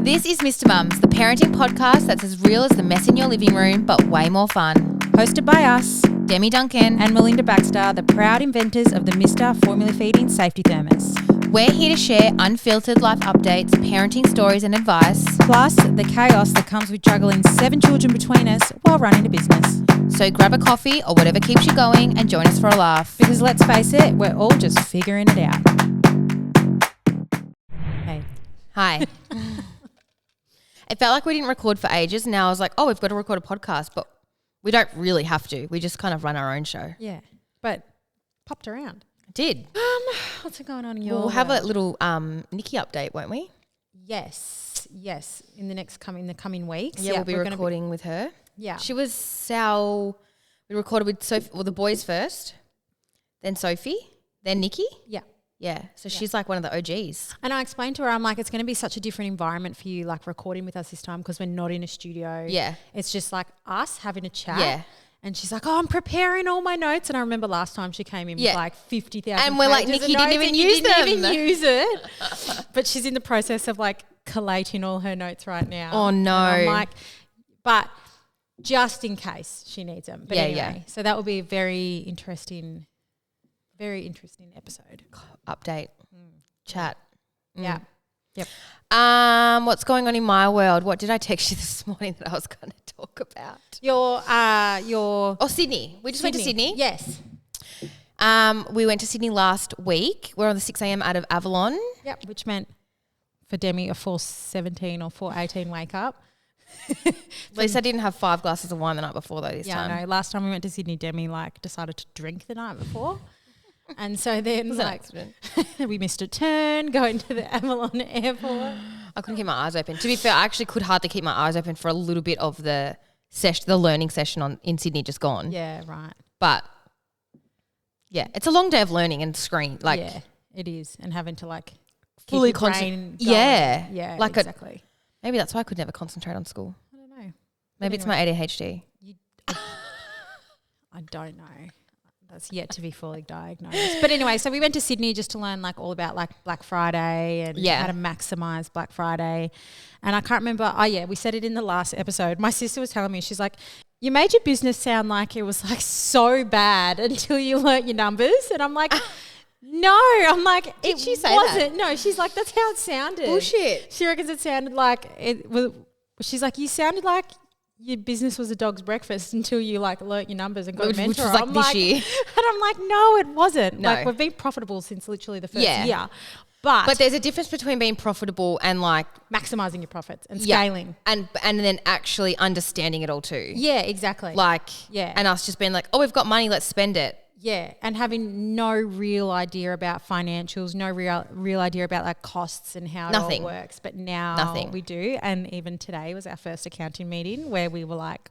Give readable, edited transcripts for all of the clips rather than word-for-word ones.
This is Missta Mums, the parenting podcast that's as real as the mess in your living room, but way more fun. Hosted by us, Demi Duncan and Melinda Baxter, the proud inventors of the Missta formula feeding safety thermos. We're here to share unfiltered life updates, parenting stories and advice. Plus, the chaos that comes with juggling 7 children between us while running a business. So grab a coffee or whatever keeps you going and join us for a laugh. Because let's face it, we're all just figuring it out. Hey. Hi. It felt like we didn't record for ages. Now I was like, oh, we've got to record a podcast, but we don't really have to. We just kind of run our own show. Yeah, but popped around. It did. What's going on in your We'll have a world? little Nikki update, won't we? Yes. In the coming weeks. Yeah, we'll be recording with her. Yeah. She was we recorded with Sophie, well, the boys first, then Sophie, then Nikki. Yeah. Yeah. So she's like one of the OGs. And I explained to her, I'm like, it's going to be such a different environment for you, like recording with us this time because we're not in a studio. Yeah. It's just like us having a chat. Yeah. And she's like, oh, I'm preparing all my notes. And I remember last time she came in with like 50,000 And we're like, pages Nikki of didn't notes even and use you didn't them. even use it. But she's in the process of like collating all her notes right now. Oh, no. And I'm like, but just in case she needs them. But anyway, so that will be a very interesting episode. Update. Chat. Yeah. Yep. What's going on in my world? What did I text you this morning that I was going to talk about? Your Sydney. We just went to Sydney. Yes. We went to Sydney last week. We're on the 6 a.m. out of Avalon. Yep. Which meant for Demi a 4:17 or 4:18 wake up. At least I didn't have 5 glasses of wine the night before though this time. Yeah, no. Last time we went to Sydney, Demi decided to drink the night before. And so then we missed a turn going to the Avalon airport. I couldn't keep my eyes open. To be fair, I actually could hardly keep my eyes open for a little bit of the learning session in Sydney just gone. Yeah, right. But yeah, it's a long day of learning and screen. Yeah, it is. And having to like fully keep your brain going. Yeah. Yeah, like exactly. Maybe that's why I could never concentrate on school. I don't know. Maybe it's my ADHD. I don't know. That's yet to be fully diagnosed. But anyway, so we went to Sydney just to learn like all about like Black Friday and how to maximize Black Friday. And I can't remember. Oh yeah, we said it in the last episode. My sister was telling me, she's like, you made your business sound like it was like so bad until you learnt your numbers. And I'm like, no. I'm like, Did she say wasn't. No, she's like, that's how it sounded. Bullshit. She reckons it sounded like it was. She's like, you sounded like your business was a dog's breakfast until you like learnt your numbers and got a mentor. Which was like this year. And I'm like, no, it wasn't. No. Like we've been profitable since literally the first year. But there's a difference between being profitable and like maximizing your profits and scaling. And then actually understanding it all too. Yeah, exactly. And us just being like, oh, we've got money, let's spend it. Yeah, and having no real idea about financials, no real idea about like costs and how it all works. But now we do. And even today was our first accounting meeting where we were like,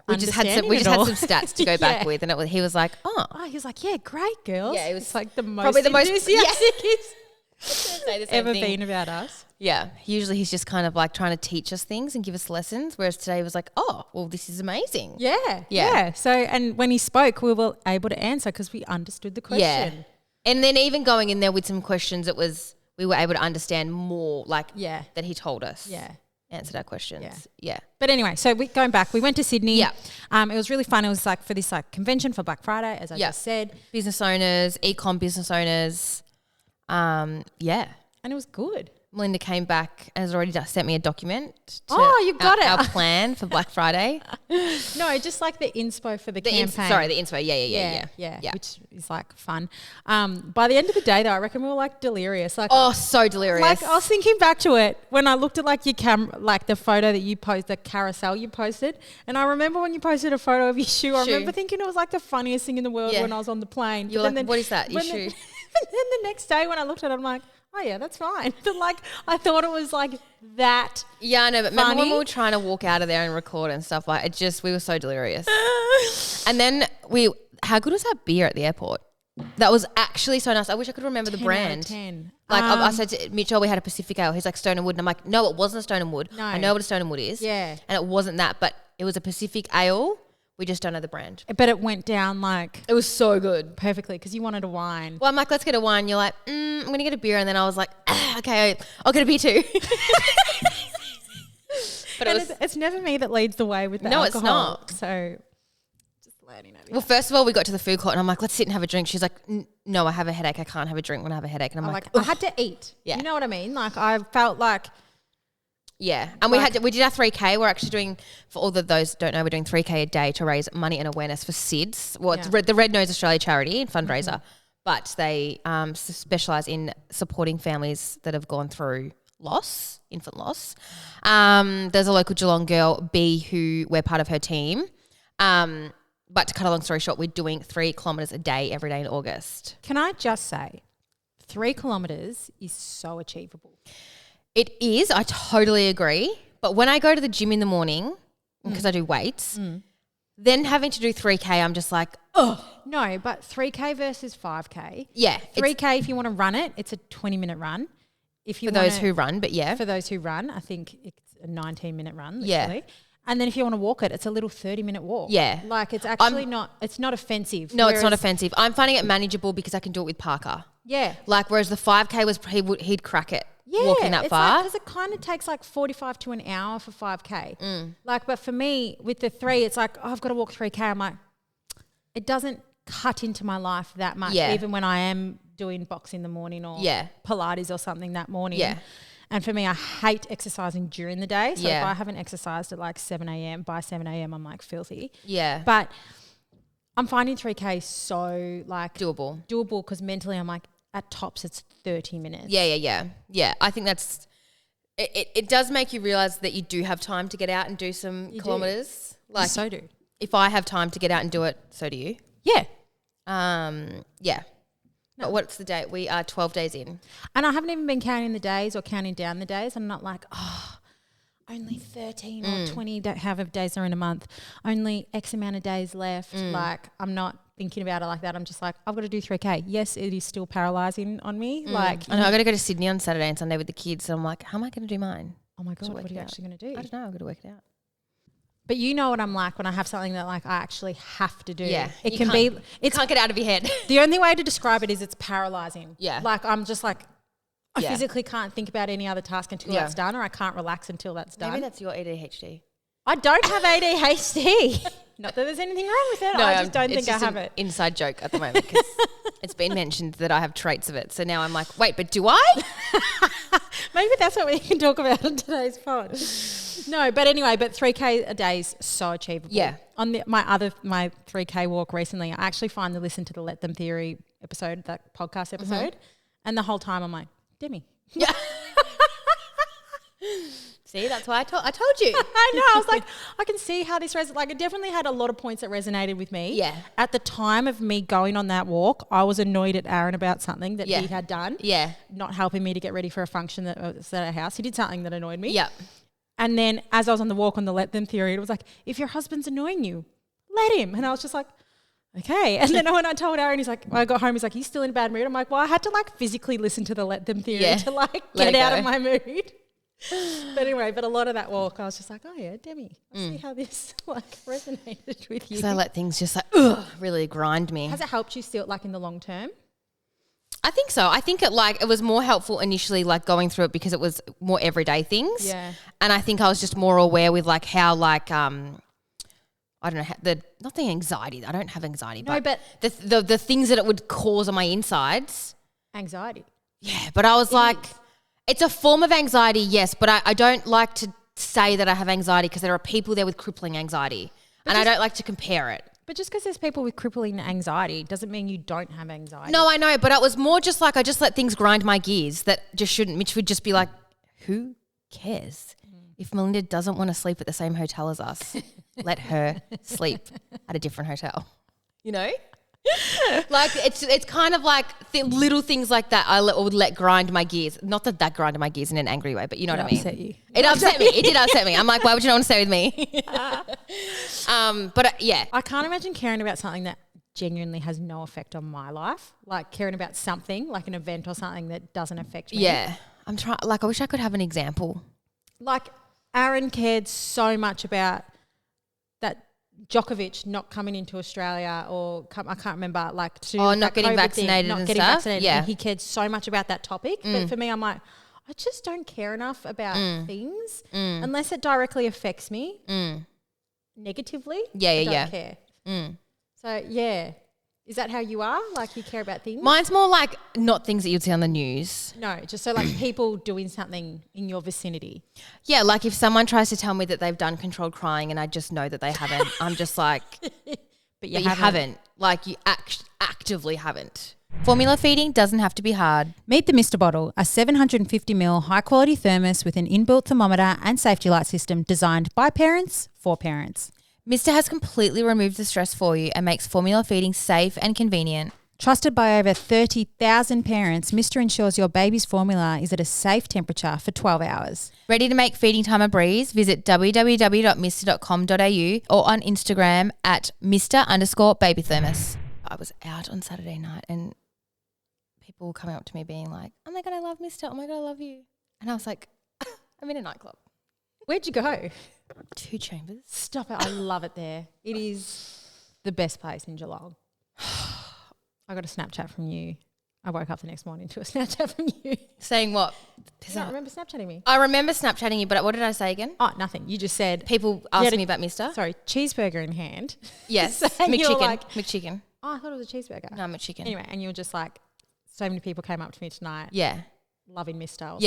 we just had some stats to go back with, and he was like, he was like, yeah, great girls. Yeah, it was like probably the most enthusiastic he's ever been about us. Yeah, usually he's just kind of like trying to teach us things and give us lessons, whereas today he was like, oh, well, this is amazing. Yeah. So, and when he spoke, we were able to answer because we understood the question. Yeah, and then even going in there with some questions, we were able to understand more, like that he told us. Yeah. Answered our questions. Yeah. But anyway, so going back, we went to Sydney. Yeah. It was really fun. It was like for this like convention for Black Friday, as I just said. Business owners, e-com business owners. And it was good. Melinda came back and has already sent me a document to you got it. Our plan for Black Friday. No, just like the inspo for the campaign. The inspo. Yeah. Which is like fun. By the end of the day though, I reckon we were like delirious. Like, so delirious. Like I was thinking back to it when I looked at like your camera, like the photo that you posted, the carousel you posted. And I remember when you posted a photo of your shoe, I remember thinking it was like the funniest thing in the world when I was on the plane. You were like, what is that? Your shoe? And then the next day when I looked at it, I'm like, oh yeah, that's fine. But like, I thought it was like that. Yeah, I know. But remember when we were trying to walk out of there and record and stuff? Like, we were so delirious. And then how good was that beer at the airport? That was actually so nice. I wish I could remember the brand. 10. Like I said to Mitchell, we had a Pacific Ale. He's like Stone and Wood, and I'm like, no, it wasn't a Stone and Wood. No. I know what a Stone and Wood is. Yeah. And it wasn't that, but it was a Pacific Ale We just don't know the brand. But it went down like it was so good. Perfectly because you wanted a wine. Well, I'm like, let's get a wine. You're like, I'm going to get a beer. And then I was like, okay, I'll get a beer too. But it's never me that leads the way with the alcohol. It's not. So just learning over Well, first of all, we got to the food court and I'm like, let's sit and have a drink. She's like, no, I have a headache. I can't have a drink when I have a headache. And I'm like, I had to eat. Yeah. You know what I mean? Like I felt like. Yeah. And we did our 3K. We're actually doing, for all of those don't know, we're doing 3K a day to raise money and awareness for SIDS. Well, it's the Red Nose Australia charity and fundraiser. Mm-hmm. But they specialise in supporting families that have gone through loss, infant loss. There's a local Geelong girl, B, who we're part of her team. But to cut a long story short, we're doing 3 kilometres a day every day in August. Can I just say 3 kilometres is so achievable. It is. I totally agree. But when I go to the gym in the morning, because I do weights, then having to do 3K, I'm just like, oh. No, but 3K versus 5K. Yeah. 3K, if you want to run it, it's a 20-minute run. For those who run, but yeah. For those who run, I think it's a 19-minute run, literally. Yeah. And then if you want to walk it, it's a little 30-minute walk. Yeah. Like it's actually it's not offensive. No, it's not offensive. I'm finding it manageable because I can do it with Parker. Yeah. Like whereas the 5K was, he'd crack it. Yeah, walking that far. Because it kind of takes like 45 to an hour for 5K. Like, but for me, with the 3, it's like, I've got to walk 3K. I'm like, it doesn't cut into my life that much, even when I am doing box in the morning or Pilates or something that morning. Yeah. And for me, I hate exercising during the day. So if I haven't exercised at like 7 a.m, by 7 a.m, I'm like filthy. Yeah. But I'm finding 3K so like doable because mentally I'm like, at tops, it's 30 minutes. Yeah. I think that's it does make you realise that you do have time to get out and do some kilometres. Like, so do. If I have time to get out and do it, so do you. Yeah. Yeah. No. But what's the date? We are 12 days in. And I haven't even been counting the days or counting down the days. I'm not like, only 13 or 20 however days are in a month. Only X amount of days left. Like, I'm not thinking about it like that. I'm just like, I've got to do 3K. Yes, it is still paralysing on me. Like, I know, I got to go to Sydney on Saturday and Sunday with the kids. So I'm like, how am I going to do mine? Oh my God, what are you actually going to do? I don't know. I've got to work it out. But you know what I'm like when I have something that like I actually have to do. Yeah. It can't get out of your head. The only way to describe it is it's paralysing. Yeah. Like I'm just like, I physically can't think about any other task until that's done, or I can't relax until that's done. Maybe that's your ADHD. I don't have ADHD. Not that there's anything wrong with it. No, I just don't think I have it. Inside joke at the moment because it's been mentioned that I have traits of it. So now I'm like, wait, but do I? Maybe that's what we can talk about on today's pod. No, but anyway, but 3K a day is so achievable. Yeah. On my 3K walk recently, I actually finally listened to the Let Them Theory episode, that podcast episode, and the whole time I'm like, Demi. Yeah. See, that's why I told you. I know. I was like, I can see how this resonates. Like, it definitely had a lot of points that resonated with me. Yeah. At the time of me going on that walk, I was annoyed at Aaron about something that he had done. Yeah. Not helping me to get ready for a function that was at our house. He did something that annoyed me. Yeah. And then as I was on the walk on the Let Them Theory, it was like, if your husband's annoying you, let him. And I was just like, okay. And then when I told Aaron, he's like, when I got home, he's like, he's still in a bad mood. I'm like, well, I had to like physically listen to the Let Them Theory to like get out of my mood. But anyway, a lot of that walk, I was just like, oh yeah, Demi, I see how this like resonated with you. So I let things just like really grind me. Has it helped you still like in the long term? I think so. I think it was more helpful initially, like going through it because it was more everyday things. Yeah. And I think I was just more aware with like how like I don't know, not the anxiety. I don't have anxiety, but the things that it would cause on my insides. Anxiety. Yeah, but I was like, it's a form of anxiety, yes, but I don't like to say that I have anxiety because there are people there with crippling anxiety, and I don't like to compare it. But just because there's people with crippling anxiety doesn't mean you don't have anxiety. No, I know, but it was more just like I just let things grind my gears that just shouldn't. Mitch would just be like, who cares? If Melinda doesn't want to sleep at the same hotel as us, let her sleep at a different hotel. You know? Like it's kind of like little things like that I would let grind my gears. Not that grinded my gears in an angry way, but you know what I mean. Upset you. It upset me. It did upset me. I'm like, why would you not want to stay with me? Yeah. I can't imagine caring about something that genuinely has no effect on my life. Like caring about something, like an event or something that doesn't affect me. Yeah. I'm trying. Like I wish I could have an example. Like Aaron cared so much about that Djokovic not coming into Australia or I can't remember, like not getting vaccinated not and getting stuff. vaccinated. Yeah. And he cared so much about that topic. But for me, I'm like, I just don't care enough about things unless it directly affects me negatively. I don't care. So, yeah. Is that how you are? Like you care about things? Mine's more like not things that you'd see on the news. No, just so like people doing something in your vicinity. Yeah, like if someone tries to tell me that they've done controlled crying and I just know that they haven't, I'm just like, but you haven't. Like you actively haven't. Formula feeding doesn't have to be hard. Meet the Missta bottle, a 750ml high-quality thermos with an inbuilt thermometer and safety light system designed by parents for parents. Missta has completely removed the stress for you and makes formula feeding safe and convenient. Trusted by over 30,000 parents, Missta ensures your baby's formula is at a safe temperature for 12 hours. Ready to make feeding time a breeze? Visit www.missta.com.au or on Instagram at Mr_babythermos. I was out on Saturday night and people were coming up to me being like, oh my God, I love Missta. Oh my God, I love you. And I was like, I'm in a nightclub. Where'd you go? 2 Chambers. Stop it. I love it there. It is the best place in Geelong. I got a Snapchat from you. I woke up the next morning to a Snapchat from you. Saying what? You don't remember Snapchatting me? I remember Snapchatting you, but what did I say again? Oh, nothing. You just said... People asked me about Missta. Sorry, cheeseburger in hand. Yes, McChicken. Like, McChicken. Oh, I thought it was a cheeseburger. No, McChicken. Anyway, and you were just like, so many people came up to me tonight. Yeah. Loving Missta or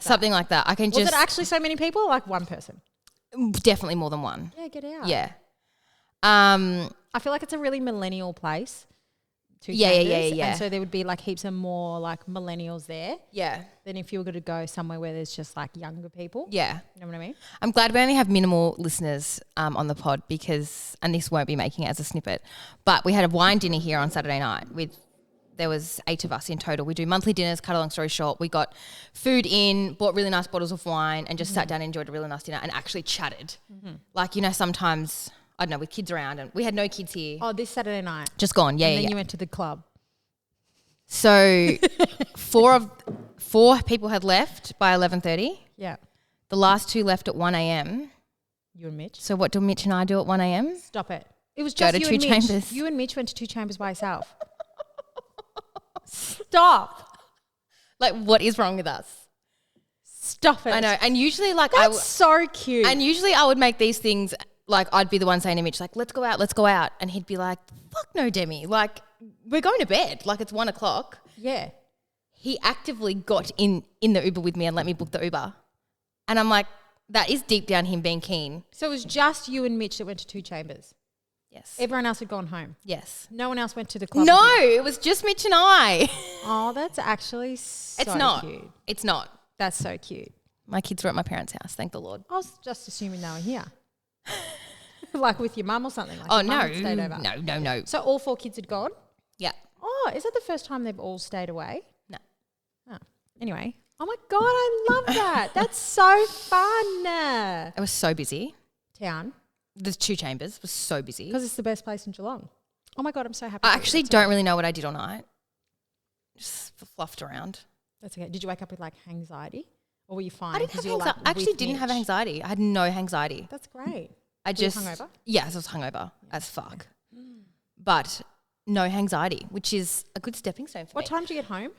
something like that. I can Was it actually so many people or like one person? Definitely more than one. Yeah, get out. Yeah. I feel like it's a really millennial place. Yeah. And so there would be like heaps of more like millennials there. Yeah. Than if you were going to go somewhere where there's just like younger people. Yeah. You know what I mean? I'm glad we only have minimal listeners on the pod because, and this won't be making it as a snippet, but we had a wine dinner here on Saturday night there was 8 of us in total. We do monthly dinners, cut a long story short. We got food in, bought really nice bottles of wine and just sat down and enjoyed a really nice dinner and actually chatted. Like, you know, sometimes, I don't know, with kids around and we had no kids here. Oh, this Saturday night? Just gone, yeah, And then you went to the club. So 4 people had left by 11:30. Yeah. The last 2 left at 1 a.m. You and Mitch? So what do Mitch and I do at 1 a.m? Stop it. It was just go to you 2 and Mitch. Chambers. You and Mitch went to 2 Chambers by yourself. Stop. Like, what is wrong with us? Stop it. I know. And usually, like, That's so cute. And usually I would make these things, like, I'd be the one saying to Mitch, like, let's go out. And he'd be like, fuck no, Demi. Like, we're going to bed. Like, it's 1 o'clock. Yeah. He actively got in the Uber with me and let me book the Uber. And I'm like, that is deep down him being keen. So it was just you and Mitch that went to 2 Chambers? Yes. Everyone else had gone home? Yes. No one else went to the club? No, it was just Mitch and I. Oh, that's actually so cute. It's not. That's so cute. My kids were at my parents' house, thank the Lord. I was just assuming they were here. Like with your mum or something? Like oh, your mum had stayed over. No. So all 4 kids had gone? Yeah. Oh, is that the first time they've all stayed away? No. Oh. Anyway. Oh, my God, I love that. That's so fun. It was so busy. Town? The 2 Chambers was so busy. Because it's the best place in Geelong. Oh, my God, I'm so happy. I actually don't really know what I did all night. Just fluffed around. That's okay. Did you wake up with like anxiety? Or were you fine? I actually didn't have anxiety. I had no anxiety. That's great. Were you hungover? Yes, I was hungover as fuck. But no anxiety, which is a good stepping stone for me. What time did you get home?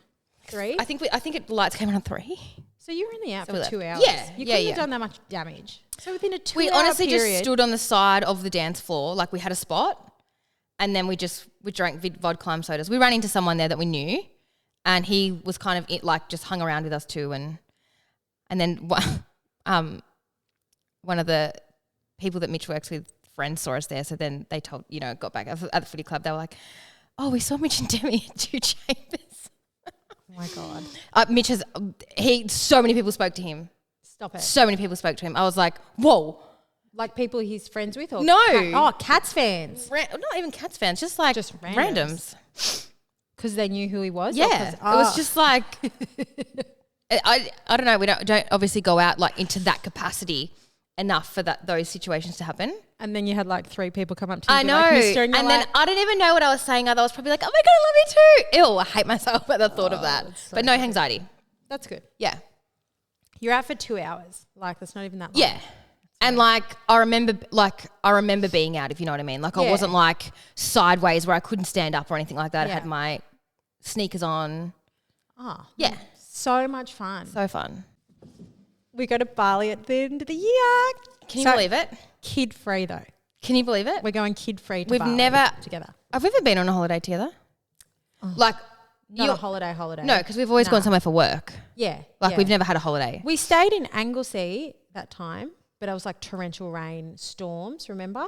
3? I think the lights came on at 3. So you were only out for 2 hours. Yeah. You couldn't have done that much damage. So within a 2 hour We honestly period, just stood on the side of the dance floor, like we had a spot, and then we drank vodka lime sodas. We ran into someone there that we knew, and he was kind of like just hung around with us too, and then one of the people that Mitch works with, friends, saw us there. So then they told, got back at the footy club. They were like, "Oh, we saw Mitch and Demi at 2 Chambers." Oh my God. Mitch so many people spoke to him. Stop it. So many people spoke to him. I was like, whoa. Like people he's friends with? Or No. Cats fans. Not even Cats fans, just randoms. Because they knew who he was? Yeah. It was just like, I don't know. We don't obviously go out like into that capacity enough for those situations to happen. And then you had like 3 people come up to you. I know. Like, and then I don't even know what I was saying. I was probably like, oh my God, I love you too. Ew, I hate myself at the thought of that. So but no anxiety. That's good. Yeah. You're out for 2 hours. Like that's not even that long. Yeah. And like I remember being out, if you know what I mean. Like I wasn't like sideways where I couldn't stand up or anything like that. I had my sneakers on. Oh. Yeah. So much fun. So fun. We go to Bali at the end of the year. Can you believe it? Kid free though. Can you believe it? We're going kid free to We've Bali never together. Have we ever been on a holiday together? Oh. Like not a holiday. No, because we've always gone somewhere for work. Yeah. Like we've never had a holiday. We stayed in Anglesey that time, but it was like torrential rain, storms, remember?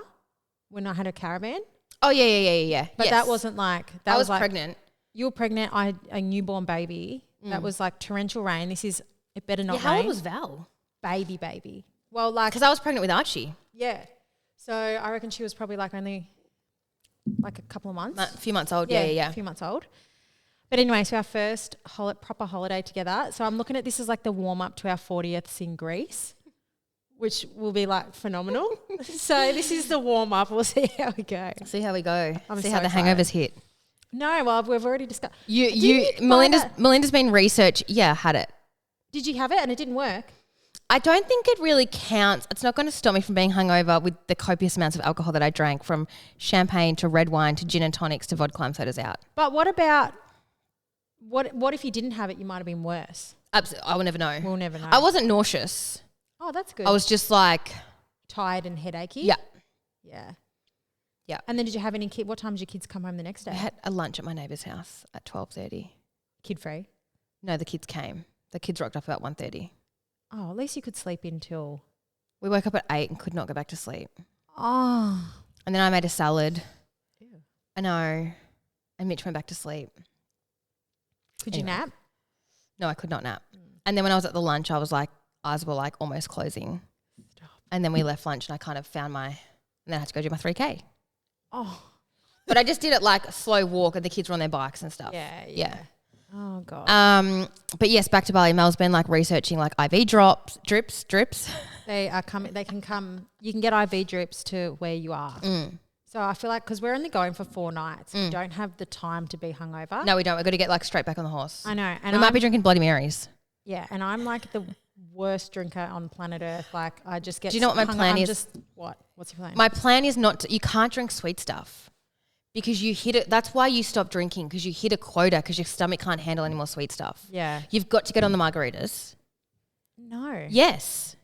When I had a caravan? Oh, yeah. But that wasn't like... I was like, pregnant. You were pregnant. I had a newborn baby. That was like torrential rain. It better not rain. How old was Val? Baby. Well, like... Because I was pregnant with Archie. Yeah. So I reckon she was probably like only like a couple of months. A few months old, yeah. A few months old. But anyway, so our first proper holiday together. So I'm looking at this as like the warm-up to our 40th in Greece, which will be like phenomenal. So this is the warm-up. We'll see how we go. See how we go. I'm see so how the hangovers hit. No, well, we've already discussed. Melinda's been research. Yeah, had it. Did you have it and it didn't work? I don't think it really counts. It's not going to stop me from being hungover with the copious amounts of alcohol that I drank, from champagne to red wine to gin and tonics to vodka lime sodas out. But what about... What if you didn't have it? You might have been worse. Absolutely. I will never know. We'll never know. I wasn't nauseous. Oh, that's good. I was just like... tired and headachy? Yeah. Yeah. And then did you have any what time did your kids come home the next day? I had a lunch at my neighbour's house at 12:30. Kid free? No, the kids came. The kids rocked up about 1:30. Oh, at least you could sleep until... We woke up at 8 and could not go back to sleep. Oh. And then I made a salad. Ew. I know. And Mitch went back to sleep. Could you nap? No, I could not nap. And then when I was at the lunch, I was like, eyes were like almost closing. Stop. And then we left lunch and I kind of found and then I had to go do my 3K. Oh. But I just did it like a slow walk and the kids were on their bikes and stuff. Yeah. Oh, God. But yes, back to Bali. Mel's been like researching like IV drips. They are coming. They can come. You can get IV drips to where you are. So I feel like because we're only going for 4 nights, we don't have the time to be hungover. No, we don't. We've got to get like straight back on the horse. I know. And we might be drinking Bloody Marys. Yeah, and I'm like the worst drinker on planet Earth. Like I just get... Do you know what my plan is? What's your plan? My plan is you can't drink sweet stuff because you hit it. That's why you stop drinking, because you hit a quota because your stomach can't handle any more sweet stuff. Yeah. You've got to get on the margaritas. No. Yes.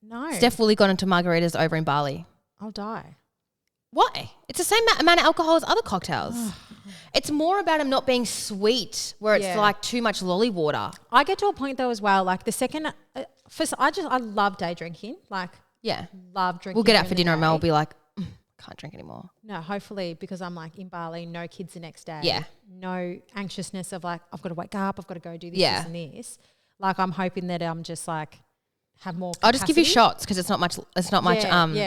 No. Steph Woolley got into margaritas over in Bali. I'll die. Why? It's the same amount of alcohol as other cocktails. It's more about them not being sweet, where it's like too much lolly water. I get to a point though as well, like the second, I love day drinking. Like, love drinking. We'll get out for dinner and Mel will be like, can't drink anymore. No, hopefully, because I'm like in Bali, no kids the next day. Yeah. No anxiousness of like, I've got to wake up, I've got to go do this, this and this. Like I'm hoping that I'm just like, have more capacity. I'll just give you shots because it's not much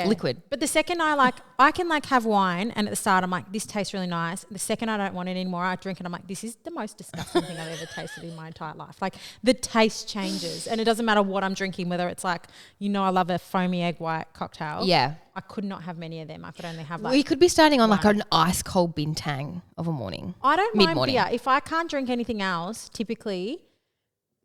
liquid. But the second I can like have wine and at the start I'm like, this tastes really nice. The second I don't want it anymore, I drink it, I'm like, this is the most disgusting thing I've ever tasted in my entire life. Like the taste changes and it doesn't matter what I'm drinking, whether it's like, I love a foamy egg white cocktail. Yeah. I could not have many of them. I could only have like... We could be starting on like an ice cold bintang of a morning. I don't mind beer. If I can't drink anything else, typically...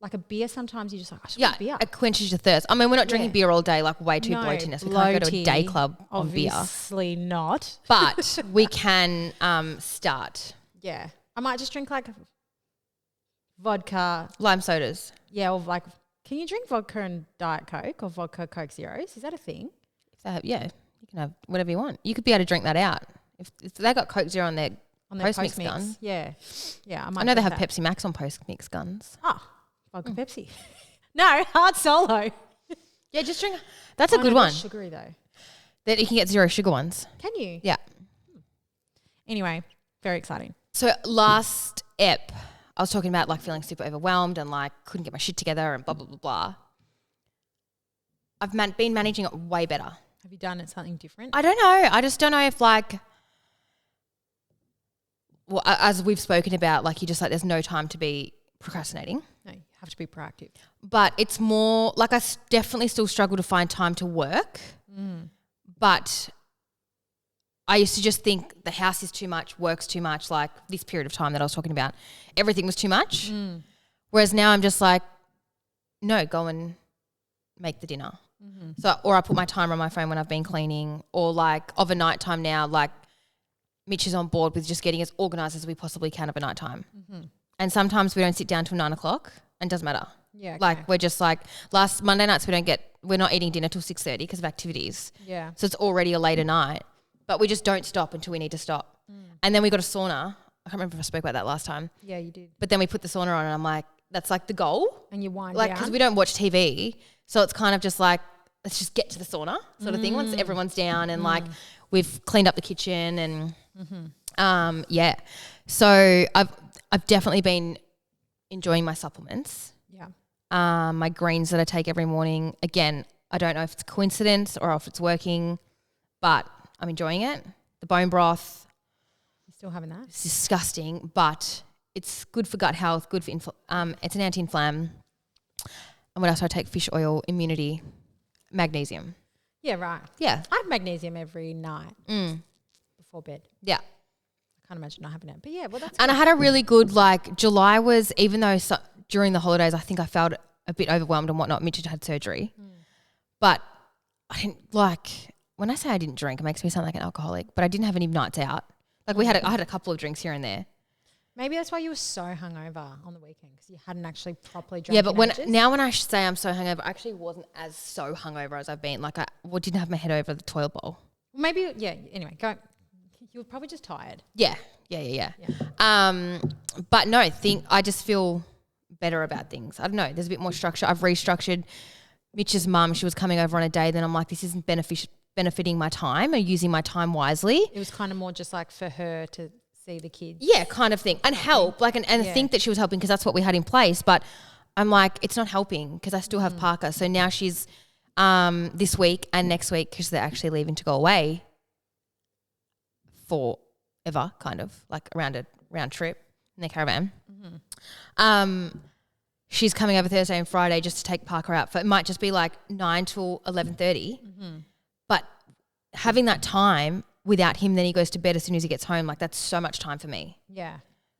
Like a beer, sometimes you just like, I should have a beer. It quenches your thirst. I mean, we're not drinking beer all day, like way too bloatiness. We can't go to a day club on beer. Obviously not. But we can start. Yeah. I might just drink like vodka. Lime sodas. Yeah, or like, can you drink vodka and Diet Coke or vodka Coke Zeros? Is that a thing? You can have whatever you want. You could be able to drink that out. If they got Coke Zero on their post-mix gun. Yeah. Yeah, I know they have Pepsi Max on post-mix guns. Oh. Vodka Pepsi. No, hard solo. Yeah, just drink. That's a good one. Sugary though. That you can get 0 sugar ones. Can you? Yeah. Anyway, very exciting. So last ep, I was talking about like feeling super overwhelmed and like couldn't get my shit together and blah, blah, blah, blah. I've been managing it way better. Have you done something different? I don't know. I just don't know if like, well, as we've spoken about, like you just like there's no time to be procrastinating. No, you have to be proactive. But it's more like I definitely still struggle to find time to work. But I used to just think the house is too much, work's too much, like this period of time that I was talking about, everything was too much. Whereas now I'm just like, no, go and make the dinner So, or I put my timer on my phone when I've been cleaning, or like of a nighttime now, like Mitch is on board with just getting as organised as we possibly can of a nighttime. And sometimes we don't sit down till 9 o'clock and it doesn't matter. Yeah. Okay. Like we're just like last Monday nights we're not eating dinner till 6:30 because of activities. Yeah. So it's already a later night, but we just don't stop until we need to stop. And then we got a sauna. I can't remember if I spoke about that last time. Yeah, you did. But then we put the sauna on and I'm like, that's like the goal. And you wind like, down. because we don't watch TV. So it's kind of just like, let's just get to the sauna sort of thing once everyone's down and like we've cleaned up the kitchen and yeah. So I've definitely been enjoying my supplements. Yeah. My greens that I take every morning. Again, I don't know if it's a coincidence or if it's working, but I'm enjoying it. The bone broth. You still having that? It's disgusting, but it's good for gut health, good for it's an anti-inflam. And what else do I take? Fish oil, immunity, magnesium. Yeah, right. Yeah. I have magnesium every night before bed. Yeah. I can't imagine not having it. But yeah, well, that's And I had a really good, like, July was, even though during the holidays I think I felt a bit overwhelmed and whatnot, Mitch had surgery. But I didn't, like, when I say I didn't drink, it makes me sound like an alcoholic, but I didn't have any nights out. Like I had a couple of drinks here and there. Maybe that's why you were so hungover on the weekend because you hadn't actually properly drank. Yeah, but when I say I'm so hungover, I actually wasn't as so hungover as I've been. Like I didn't have my head over the toilet bowl. Maybe, yeah. Anyway, go. You were probably just tired. Yeah. But no, I just feel better about things. I don't know. There's a bit more structure. I've restructured. Mitch's mum, she was coming over on a day. Then I'm like, this isn't benefiting my time or using my time wisely. It was kind of more just like for her to see the kids. Yeah, kind of thing. And help, like, and think that she was helping because that's what we had in place. But I'm like, it's not helping because I still have Parker. So now she's this week and next week because they're actually leaving to go away forever, kind of, like around a round trip in their caravan. She's coming over Thursday and Friday just to take Parker out. It might just be like 9 till 11:30. But having that time without him, then he goes to bed as soon as he gets home. Like that's so much time for me. Yeah.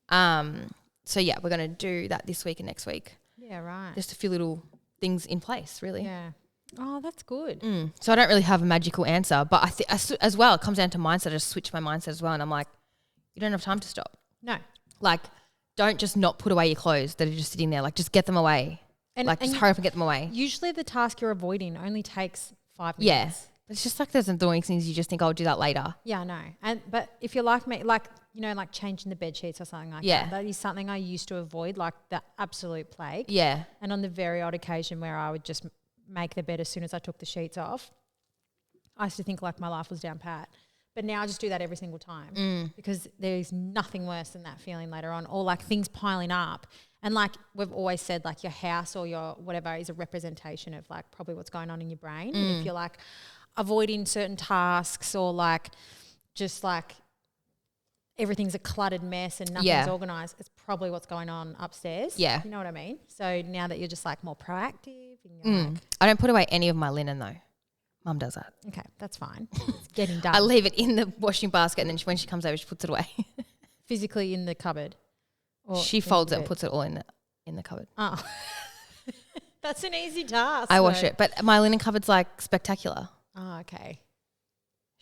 So yeah, we're going to do that this week and next week. Yeah, right. Just a few little things in place, really. Yeah. Oh, that's good. So I don't really have a magical answer, but I think as well, it comes down to mindset. I just switch my mindset as well. And I'm like, you don't have time to stop. No. Like, don't just not put away your clothes that are just sitting there. Like, just get them away. Just hurry up and get them away. Usually the task you're avoiding only takes 5 minutes. Yeah. It's just like there's annoying things you just think, I'll do that later. Yeah, I know. But if you're like me, like, you know, like changing the bed sheets or something like that. That is something I used to avoid, like the absolute plague. Yeah. And on the very odd occasion where I would just make the bed as soon as I took the sheets off, I used to think like my life was down pat. But now I just do that every single time because there's nothing worse than that feeling later on, or like things piling up. And like we've always said, like your house or your whatever is a representation of like probably what's going on in your brain. And if you're like avoiding certain tasks or like just like everything's a cluttered mess and nothing's organised, it's probably what's going on upstairs. Yeah. You know what I mean? So now that you're just like more proactive and you're like, I don't put away any of my linen though. Mum does that. Okay, that's fine. It's getting done. I leave it in the washing basket and then when she comes over, she puts it away. Physically in the cupboard? Or she folds it and puts it all in the cupboard. Oh. That's an easy task. I wash it. But my linen cupboard's like spectacular. Oh, okay.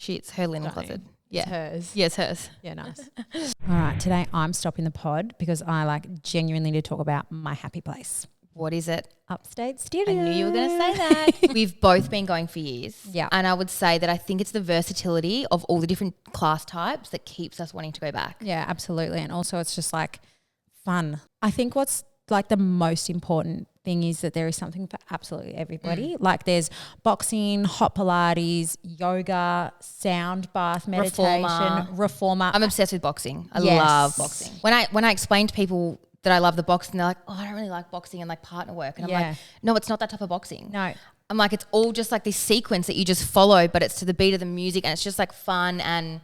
It's her linen closet. Yeah. It's hers. Yeah, it's hers. Yeah, nice. All right, today I'm stopping the pod because I like genuinely need to talk about my happy place. What is it? Upstate Studios. I knew you were going to say that. We've both been going for years. Yeah. And I would say that I think it's the versatility of all the different class types that keeps us wanting to go back. Yeah, absolutely. And also it's just like fun. I think what's like the most important thing is that there is something for absolutely everybody. Like there's boxing, hot Pilates, yoga, sound bath, meditation, reformer. I'm obsessed with boxing. I love boxing. When I explain to people that I love the boxing, they're like, oh, I don't really like boxing and like partner work. And I'm like, no, it's not that type of boxing. No. I'm like, it's all just like this sequence that you just follow, but it's to the beat of the music and it's just like fun and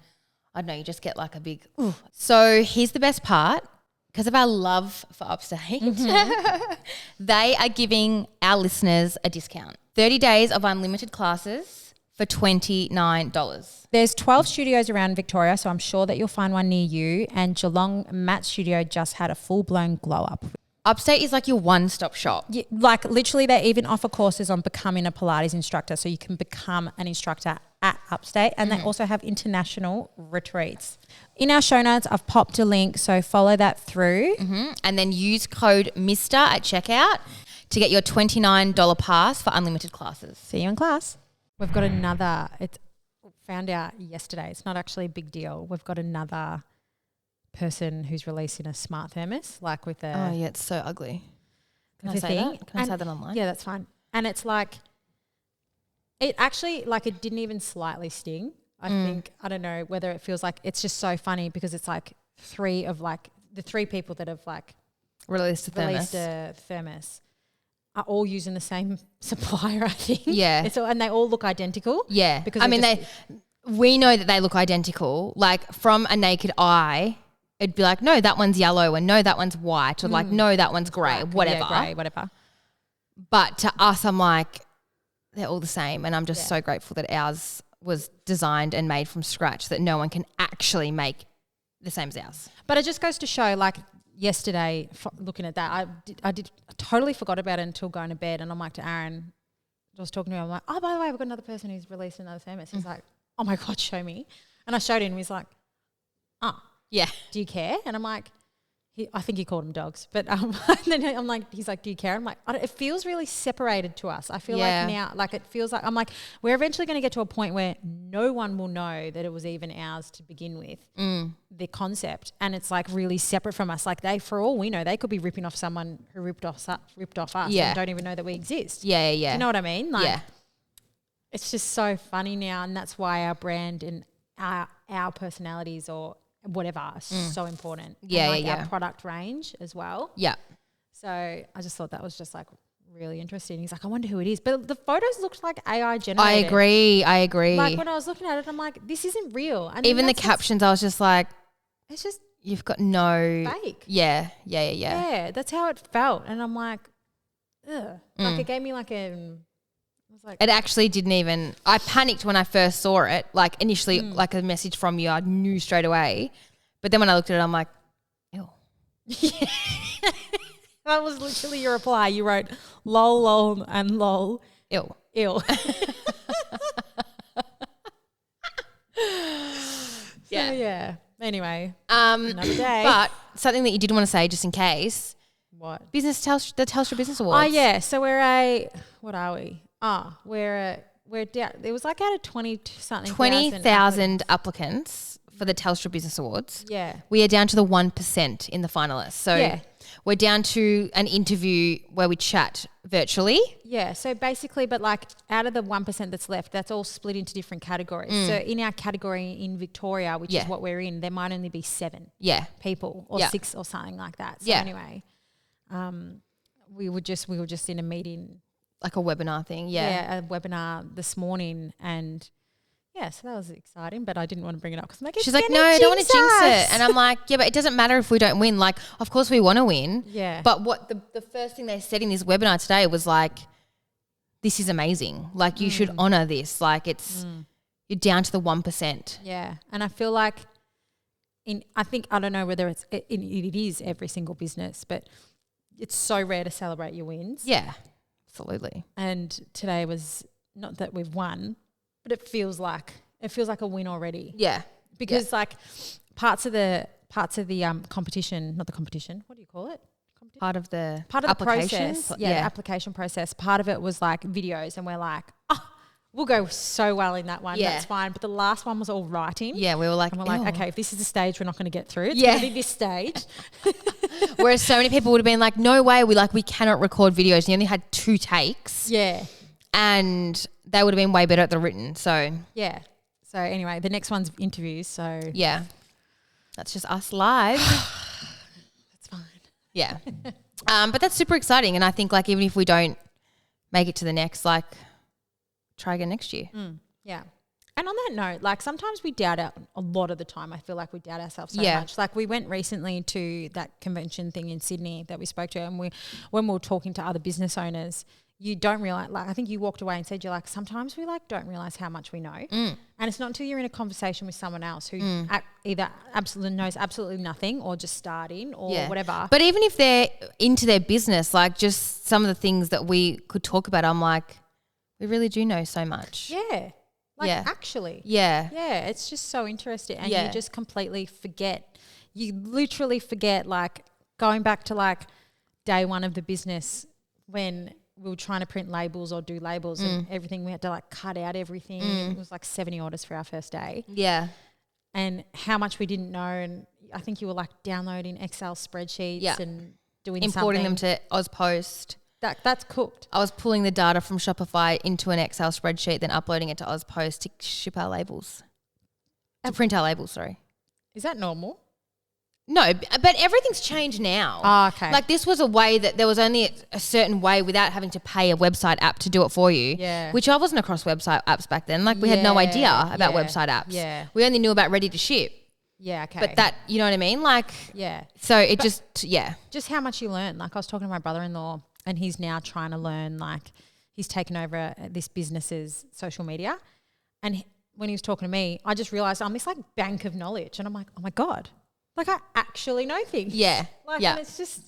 I don't know, you just get like a big, ooh. So here's the best part. Because of our love for Upstate, they are giving our listeners a discount. 30 days of unlimited classes for $29. There's 12 studios around Victoria, so I'm sure that you'll find one near you. And Geelong Matt's studio just had a full-blown glow-up. Upstate is like your one-stop shop. Yeah, like literally they even offer courses on becoming a Pilates instructor, so you can become an instructor at Upstate, and they also have international retreats. In our show notes, I've popped a link, so follow that through. And then use code MISTA at checkout to get your $29 pass for unlimited classes. See you in class. We've got another, it's found out yesterday, it's not actually a big deal. We've got another person who's releasing a smart thermos, like with a... Oh, yeah, it's so ugly. Can I say that? Can I say that online? Yeah, that's fine. And it's like, it actually, like it didn't even slightly sting. I think, I don't know whether it feels like, it's just so funny because it's like the three people that have like released a thermos are all using the same supplier, I think. Yeah. And they all look identical. Yeah. Because I mean, we know that they look identical. Like from a naked eye, it'd be like, no, that one's yellow, and no, that one's white, or like, no, that one's grey, whatever. Yeah, grey, whatever. But to us, I'm like, they're all the same. And I'm just so grateful that ours was designed and made from scratch, that no one can actually make the same as ours. But it just goes to show, like yesterday, looking at that, I totally forgot about it until going to bed. And I'm like to Aaron, I was talking to him, I'm like, oh, by the way, we've got another person who's released another thermos. He's like, oh my God, show me. And I showed him, he's like, oh, yeah. Do you care? And I'm like, I think he called them dogs, but then I'm like, he's like, do you care? I'm like, it feels really separated to us. I feel like now, like it feels like, I'm like, we're eventually going to get to a point where no one will know that it was even ours to begin with, the concept. And it's like really separate from us. Like for all we know, they could be ripping off someone who ripped off us and don't even know that we exist. Yeah. Do you know what I mean? Like, it's just so funny now. And that's why our brand and our personalities or whatever are so important. And our product range as well. Yeah. So I just thought that was just like really interesting. He's like, I wonder who it is. But the photos looked like AI generated. I agree. Like when I was looking at it, I'm like, this isn't real. And even the captions, I was just like, it's just you've got no fake. Yeah. Yeah, that's how it felt. And I'm like, ugh. Like it gave me like it actually didn't even, I panicked when I first saw it, like initially like a message from you, I knew straight away. But then when I looked at it, I'm like, ew. That was literally your reply. You wrote lol, and lol. Ew. Yeah. Anyway, another day. But something that you did want to say just in case. What? The Telstra Business Awards. Oh, yeah. So what are we? We're down. It was like out of 20,000 applicants for the Telstra Business Awards. Yeah. We are down to the 1% in the finalists. So we're down to an interview where we chat virtually. Yeah. So basically, but like out of the 1% that's left, that's all split into different categories. So in our category in Victoria, which is what we're in, there might only be 7 people or 6 or something like that. So anyway, we were just in a meeting. Like a webinar thing, a webinar this morning, and so that was exciting. But I didn't want to bring it up because she's like, no, I don't want to jinx it, and I'm like, yeah, but it doesn't matter if we don't win. Like, of course we want to win, But what the first thing they said in this webinar today was like, this is amazing. Like, you should honor this. Like, it's you're down to the 1%. Yeah, and I feel like I don't know whether it is every single business, but it's so rare to celebrate your wins. Yeah. Absolutely. And today was not that we've won, but it feels like a win already. Yeah. Because like parts of the competition, not the competition, what do you call it? Part of the process. Application process. Part of it was like videos, and we're like, we'll go so well in that one. That's fine. But the last one was all writing. Yeah, we were like, okay, if this is the stage we're not going to get through, it's going to be this stage. Whereas so many people would have been like, no way, we cannot record videos. And you only had 2 takes. Yeah. And they would have been way better at the written. So yeah. So anyway, the next one's interviews. So yeah, that's just us live. That's fine. Yeah. But that's super exciting. And I think like even if we don't make it to the next, like try again next year. Yeah. And on that note, like sometimes we doubt it a lot of the time. I feel like we doubt ourselves so much. Like we went recently to that convention thing in Sydney that we spoke to, and when we were talking to other business owners, you don't realize, like, I think you walked away and said, you're like, sometimes we like don't realize how much we know. And it's not until you're in a conversation with someone else who either absolutely knows absolutely nothing or just starting or whatever. But even if they're into their business, like just some of the things that we could talk about, I'm like, we really do know so much. Yeah. Like actually. Yeah. Yeah. It's just so interesting. And you just completely forget. You literally forget, like, going back to like day one of the business when we were trying to print labels or do labels and everything. We had to like cut out everything. It was like 70 orders for our first day. Yeah. And how much we didn't know. And I think you were like downloading Excel spreadsheets and doing importing them to Ozpost. That's cooked. I was pulling the data from Shopify into an Excel spreadsheet, then uploading it to Ozpost to ship our labels. To print our labels, sorry. Is that normal? No, but everything's changed now. Oh, okay. Like this was a way that there was only a certain way without having to pay a website app to do it for you. Yeah. Which I wasn't across website apps back then. Like we had no idea about website apps. Yeah. We only knew about ready to ship. Yeah, okay. But that, you know what I mean? Like, So just how much you learn. Like I was talking to my brother-in-law and he's now trying to learn, like he's taken over this business's social media. And when he was talking to me, I just realized I'm this like bank of knowledge. And I'm like, oh my God. Like I actually know things. Yeah. Like, and it's just,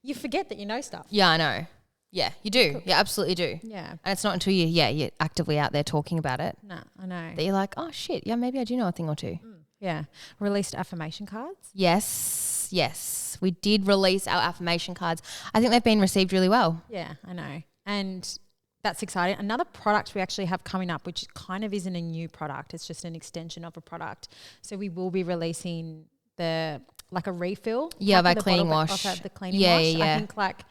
you forget that you know stuff. Yeah, I know. Yeah, you do. Cool. You absolutely do. Yeah. And it's not until you're actively out there talking about it. No, I know. That you're like, oh shit, yeah, maybe I do know a thing or two. Yeah. Released affirmation cards. Yes. We did release our affirmation cards. I think they've been received really well. Yeah, I know. And that's exciting. Another product we actually have coming up, which kind of isn't a new product. It's just an extension of a product. So we will be releasing a refill. Yeah, by cleaning wash. The cleaning wash. Yeah. I think like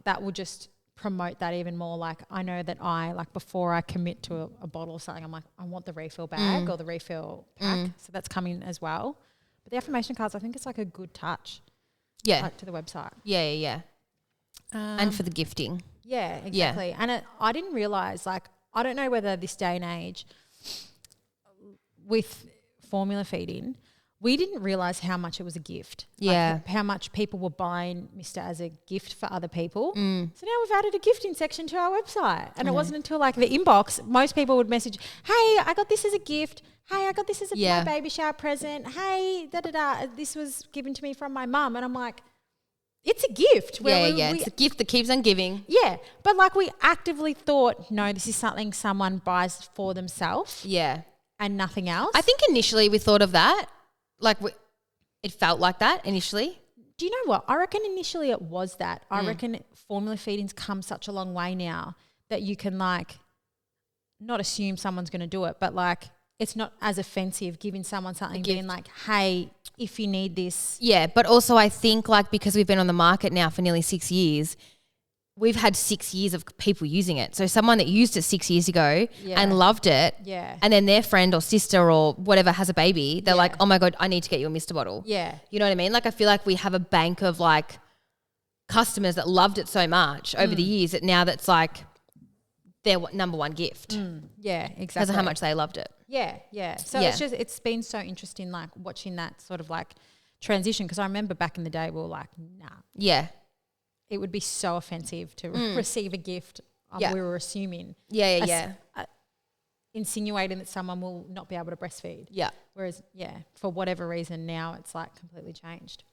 that will just promote that even more. Like I know that before I commit to a bottle or something, I'm like, I want the refill bag or the refill pack. So that's coming as well. But the affirmation cards, I think it's like a good touch. Yeah. Like to the website. Yeah. And for the gifting. Yeah, exactly. Yeah. And I didn't realize, like, I don't know whether this day and age with formula feeding, we didn't realize how much it was a gift. Yeah. Like how much people were buying Missta as a gift for other people. So now we've added a gifting section to our website. And it wasn't until like the inbox, most people would message, hey, I got this as a gift. Hey, I got this as my baby shower present. Hey, this was given to me from my mum. And I'm like, it's a gift. It's a gift that keeps on giving. Yeah. But like we actively thought, no, this is something someone buys for themselves. Yeah. And nothing else. I think initially we thought of that. Like it felt like that initially. Do you know what? I reckon initially it was that. I reckon formula feeding's come such a long way now that you can like not assume someone's going to do it, but like it's not as offensive giving someone something being like, hey, if you need this. Yeah, but also I think like because we've been on the market now for nearly 6 years, we've had 6 years of people using it. So someone that used it 6 years ago and loved it, and then their friend or sister or whatever has a baby, they're like, oh my God, I need to get you a Missta bottle. Yeah. You know what I mean? Like I feel like we have a bank of like customers that loved it so much over the years that now that's like their number one gift. Yeah, exactly. Because of how much they loved it. Yeah. So it's been so interesting like watching that sort of like transition because I remember back in the day we were like, nah. Yeah. It would be so offensive to receive a gift. We were assuming. Insinuating that someone will not be able to breastfeed. Yeah. Whereas, for whatever reason now it's like completely changed.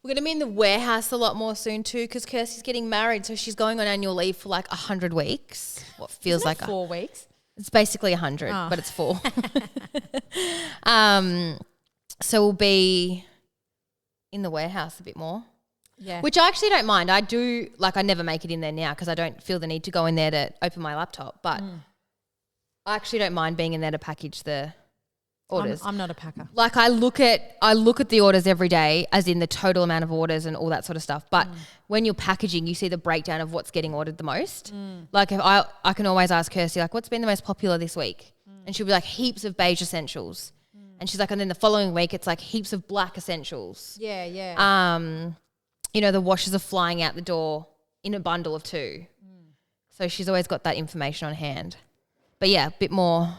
We're going to be in the warehouse a lot more soon too because Kirsty's getting married. So she's going on annual leave for like 100 weeks. What feels Isn't like 4 weeks. It's basically 100, but it's 4. So we'll be in the warehouse a bit more. Yeah. Which I actually don't mind. I do, like I never make it in there now because I don't feel the need to go in there to open my laptop. But I actually don't mind being in there to package the orders. I'm not a packer. Like I look at the orders every day as in the total amount of orders and all that sort of stuff. But when you're packaging, you see the breakdown of what's getting ordered the most. Like if I can always ask Kirsty, like, what's been the most popular this week? And she'll be like, heaps of beige essentials. And she's like, and then the following week it's like heaps of black essentials. Yeah. You know, the washers are flying out the door in a bundle of 2. So she's always got that information on hand. But yeah, a bit more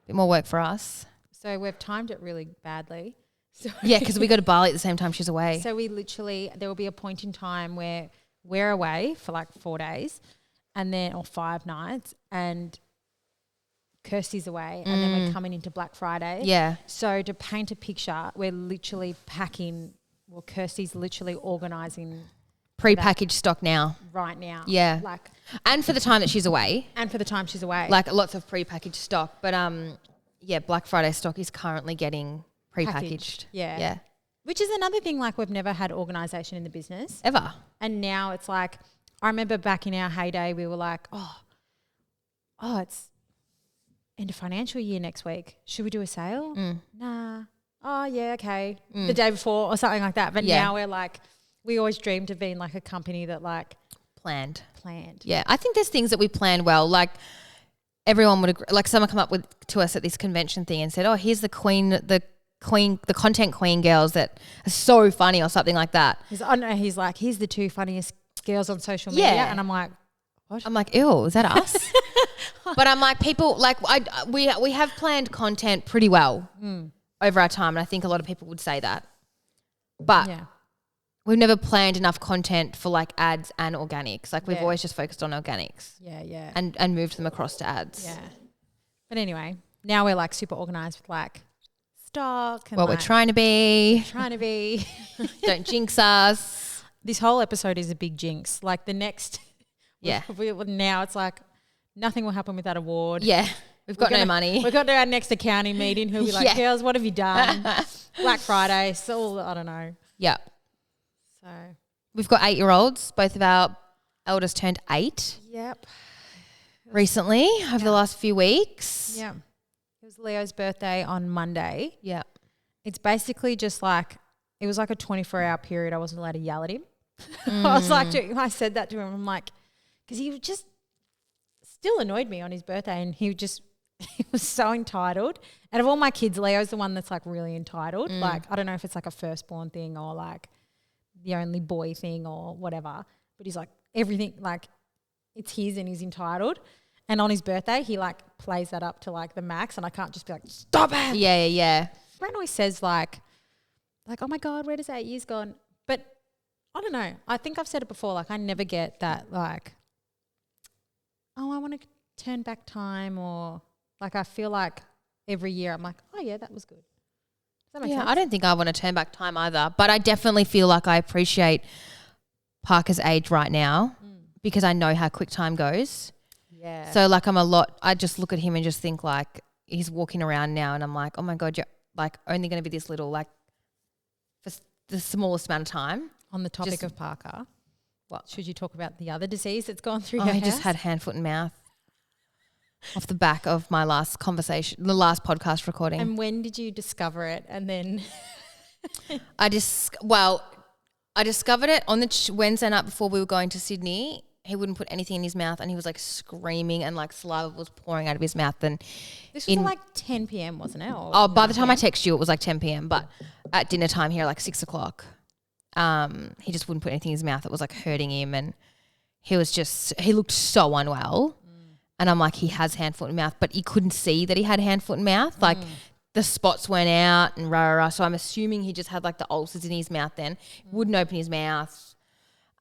work for us. So we've timed it really badly. So yeah, because we go to Bali at the same time she's away. So we literally, there will be a point in time where we're away for like 4 days or 5 nights, and Kirsty's away, and then we're coming into Black Friday. Yeah. So to paint a picture, we're literally packing. Well, Kirsty's literally organising pre-packaged stock now. Right now. Yeah. Like, and for the time that she's away. Like lots of pre-packaged stock. But Black Friday stock is currently getting pre-packaged. Yeah. Yeah. Which is another thing, like we've never had organisation in the business. Ever. And now it's like, I remember back in our heyday, we were like, oh, it's end of financial year next week. Should we do a sale? Nah. Oh, yeah, okay. The day before or something like that. But now we're like, we always dreamed of being like a company that like planned. Yeah. I think there's things that we plan well. Like everyone would agree. Like someone come up to us at this convention thing and said, oh, here's the content queen girls that are so funny or something like that. He's like, here's the 2 funniest girls on social media. Yeah. And I'm like, what? I'm like, ew, is that us? But I'm like, people, like we have planned content pretty well over our time. And I think a lot of people would say that. But we've never planned enough content for like ads and organics. Like we've always just focused on organics. Yeah. And moved them across to ads. Yeah. But anyway, now we're like super organised with like stock. And we're trying to be. Don't jinx us. This whole episode is a big jinx. Like the next... now it's like nothing will happen with that award. Yeah. We've got no money. We've got to our next accounting meeting. Who'll be like, girls, what have you done? Black Friday. So I don't know. Yeah. So we've got 8-year-olds. Both of our eldest turned 8. Yep. Recently, over the last few weeks. Yeah. It was Leo's birthday on Monday. Yeah. It's basically just like, it was like a 24-hour period. I wasn't allowed to yell at him. I was like, I said that to him. I'm like, because he just still annoyed me on his birthday, and he was so entitled. And of all my kids, Leo's the one that's like really entitled. Like, I don't know if it's like a firstborn thing or like the only boy thing or whatever, but he's like everything, like it's his and he's entitled. And on his birthday, he like plays that up to like the max, and I can't just be like, stop it. Yeah. Brent always says like, oh my God, where does 8 years gone? But I don't know. I think I've said it before. Like I never get that like, oh, I want to turn back time, or like I feel like every year I'm like, oh yeah, that was good. Does that make sense? I don't think I want to turn back time either, but I definitely feel like I appreciate Parker's age right now because I know how quick time goes. Yeah. So like I just look at him and just think like he's walking around now and I'm like, oh my God, you're like only going to be this little like for the smallest amount of time. On the topic of Parker, what should you talk about the other disease that's gone through your house? I just had hand, foot and mouth off the back of my last conversation, the last podcast recording. And when did you discover it? And then I discovered it on the Wednesday night before we were going to Sydney. He wouldn't put anything in his mouth and he was like screaming and like saliva was pouring out of his mouth. And this was like 10 p.m, wasn't it? By the time I text you, it was like 10 p.m. But at dinner time here, like 6 o'clock. He just wouldn't put anything in his mouth. It was like hurting him, and he looked so unwell. And I'm like, he has hand, foot and mouth, but he couldn't see that he had hand, foot and mouth. Like the spots went out and rah. So I'm assuming he just had like the ulcers in his mouth then. Wouldn't open his mouth.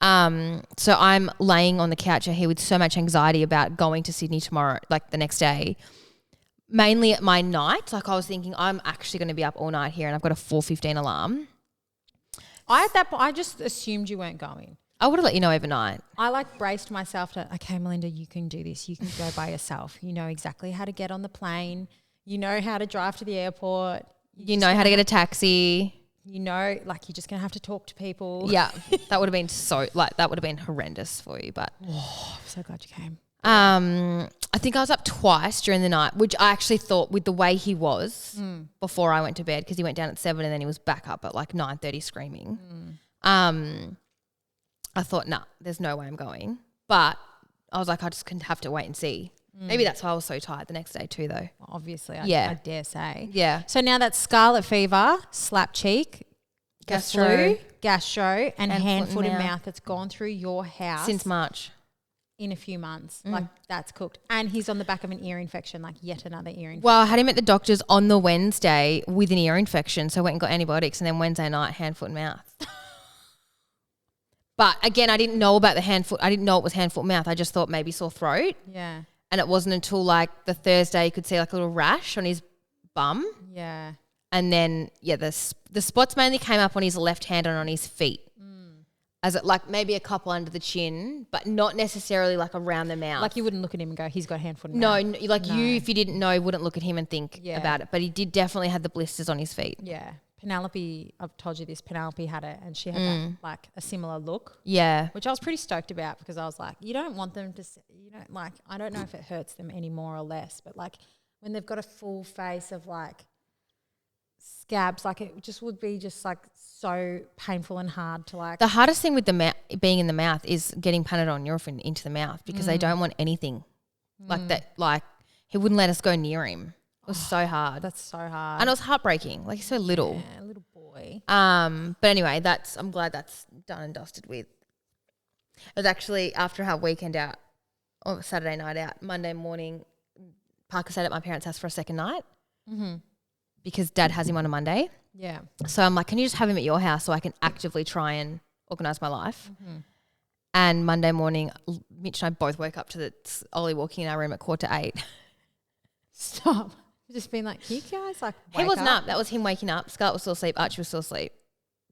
So I'm laying on the couch here with so much anxiety about going to Sydney tomorrow, like the next day. Mainly at my night. Like I was thinking I'm actually going to be up all night here and I've got a 4:15 alarm. I just assumed you weren't going. I would have let you know overnight. I like braced myself to, okay, Melinda, you can do this. You can go by yourself. You know exactly how to get on the plane. You know how to drive to the airport. You know how to get a taxi. You know, like you're just going to have to talk to people. Yeah. That would have been that would have been horrendous for you. But I'm so glad you came. I think I was up twice during the night, which I actually thought with the way he was before I went to bed, because he went down at 7 and then he was back up at like 9:30 screaming. I thought, nah, there's no way I'm going. But I was like, I just have to wait and see. Maybe that's why I was so tired the next day too, though. Well, obviously, I dare say. Yeah. So now that's scarlet fever, slap cheek, gastro, and hand, foot and mouth that's gone through your house. Since March. In a few months. Like that's cooked. And he's on the back of an ear infection, like yet another ear infection. Well, I had him at the doctor's on the Wednesday with an ear infection, so I went and got antibiotics, and then Wednesday night, hand, foot and mouth. But again, I didn't know about the hand, foot. I didn't know it was hand, foot, mouth. I just thought maybe sore throat. Yeah. And it wasn't until like the Thursday you could see like a little rash on his bum. Yeah. And then, the spots mainly came up on his left hand and on his feet. As it like maybe a couple under the chin, but not necessarily like around the mouth. Like you wouldn't look at him and go, he's got hand, foot and mouth. No, you, if you didn't know, wouldn't look at him and think about it. But he did definitely have the blisters on his feet. Yeah. Penelope, I've told you this, Penelope had it and she had that, like a similar look. Yeah. Which I was pretty stoked about because I was like, you don't want them to, like, I don't know if it hurts them any more or less, but like when they've got a full face of like scabs, like it just would be just like so painful and hard to like. The hardest thing with the being in the mouth is getting Panadol into the mouth because they don't want anything like that. Like he wouldn't let us go near him. It was so hard. That's so hard. And it was heartbreaking. Like he's so little. Yeah, little boy. But anyway, I'm glad that's done and dusted with. It was actually after our weekend out, or Saturday night out, Monday morning, Parker stayed at my parents' house for a second night because Dad has him on a Monday. Yeah. So I'm like, can you just have him at your house so I can actively try and organise my life? And Monday morning, Mitch and I both woke up to Ollie walking in our room at 7:45. Stop. Just being like, you guys like he wasn't up. That was him waking up. Scarlett was still asleep. Archie was still asleep.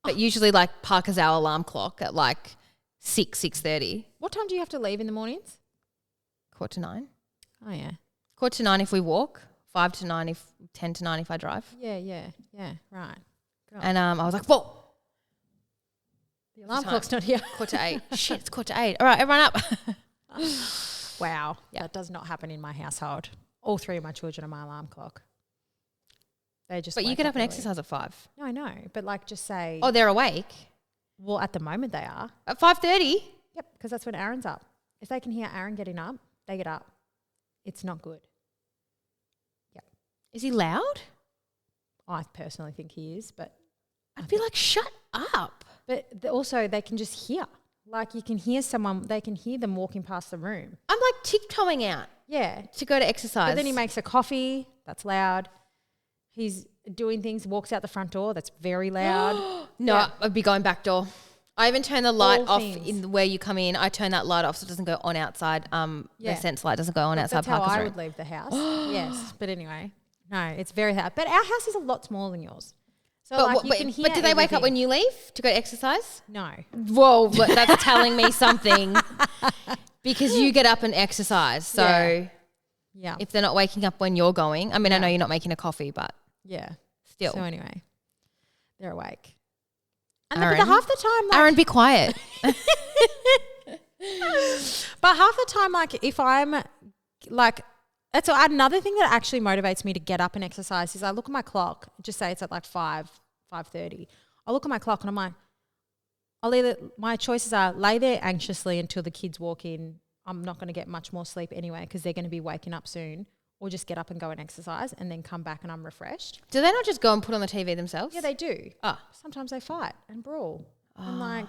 But usually like Parker's our alarm clock at like 6:30. What time do you have to leave in the mornings? 8:45. Oh yeah. 8:45 if we walk. 5 to 9 if 10 to 9 if I drive. Yeah. Right. And I was like, whoa. The alarm clock's not here. 7:45. Shit, it's 7:45. All right, everyone up. Wow. Yeah. That does not happen in my household. All three of my children are my alarm clock. They just. But you get up and exercise at 5. No, I know. But like, just say. Oh, they're awake. Well, at the moment they are. At 5:30. Yep, because that's when Aaron's up. If they can hear Aaron getting up, they get up. It's not good. Yep. Is he loud? I personally think he is, but I'd be like, shut up. But also, they can just hear. Like, you can hear someone. They can hear them walking past the room. I'm like tiptoeing out. Yeah. To go to exercise. But then he makes a coffee. That's loud. He's doing things, walks out the front door. That's very loud. No, I'd be going back door. I even turn the light off in where you come in. I turn that light off so it doesn't go on outside. The sense light doesn't go on outside Parker's room. That's how I would leave the house. Yes. But anyway, no, it's very loud. But our house is a lot smaller than yours. So you can hear But do they wake up when you leave to go exercise? No. Whoa, that's telling me something. Because you get up and exercise. So if they're not waking up when you're going, I mean, I know you're not making a coffee, but still. So anyway, they're awake. And Aaron, half the time, like, Aaron, be quiet. But half the time, like if I'm like, that's another thing that actually motivates me to get up and exercise is I look at my clock, just say it's at like 5:30. I look at my clock and I'm like, my choices are lay there anxiously until the kids walk in. I'm not going to get much more sleep anyway because they're going to be waking up soon, or just get up and go and exercise and then come back and I'm refreshed. Do they not just go and put on the TV themselves? Yeah, they do. Sometimes they fight and brawl. I'm like...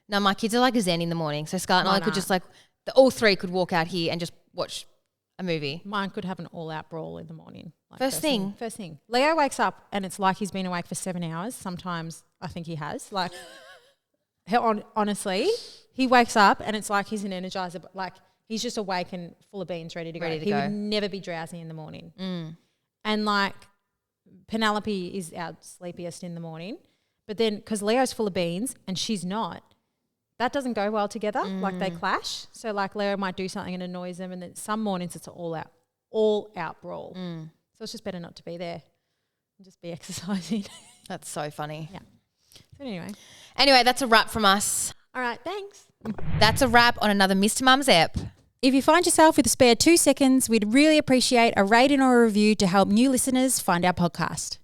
No, my kids are like Zen in the morning. So Scarlett and I could just like, all three could walk out here and just watch a movie. Mine could have an all-out brawl in the morning. Like First thing. Leo wakes up and it's like he's been awake for 7 hours. Sometimes I think he has. Like, honestly, he wakes up and it's like he's an energizer. But like, he's just awake and full of beans, ready to go. He would never be drowsy in the morning. And like, Penelope is our sleepiest in the morning. But then, because Leo's full of beans and she's not, that doesn't go well together. Like, they clash. So like, Leo might do something and annoys them, and then some mornings it's an all out brawl. So it's just better not to be there and just be exercising. That's so funny. Yeah. So anyway, that's a wrap from us. All right, thanks. That's a wrap on another Missta Mums ep. If you find yourself with a spare 2 seconds, we'd really appreciate a rating or a review to help new listeners find our podcast.